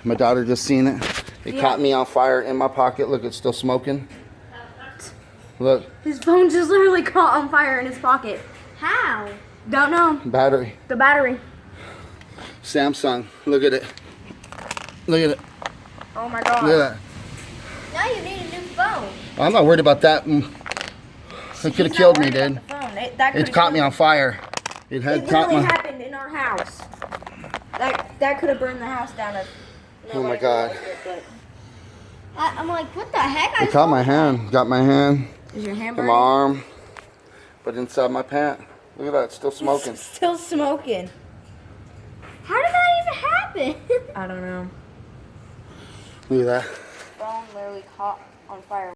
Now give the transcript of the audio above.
My daughter just seen it. It caught me on fire in my pocket. Look, it's still smoking. Look. His phone just literally caught on fire in his pocket. How? Don't know. Battery. The battery. Samsung. Look at it. Look at it. Oh my god. Look at that. Now you need a new phone. I'm not worried about that. It could have killed me, dude. It caught me on fire. It had It caught literally my. happened in our house. That could have burned the house down. If Oh my god. I'm like, what the heck? It caught my hand. Got my hand. Is your hand In burning? my arm. But inside my pant. Look at that. It's still smoking. Still smoking. How did that even happen? I don't know. Look at that. Phone literally caught on fire.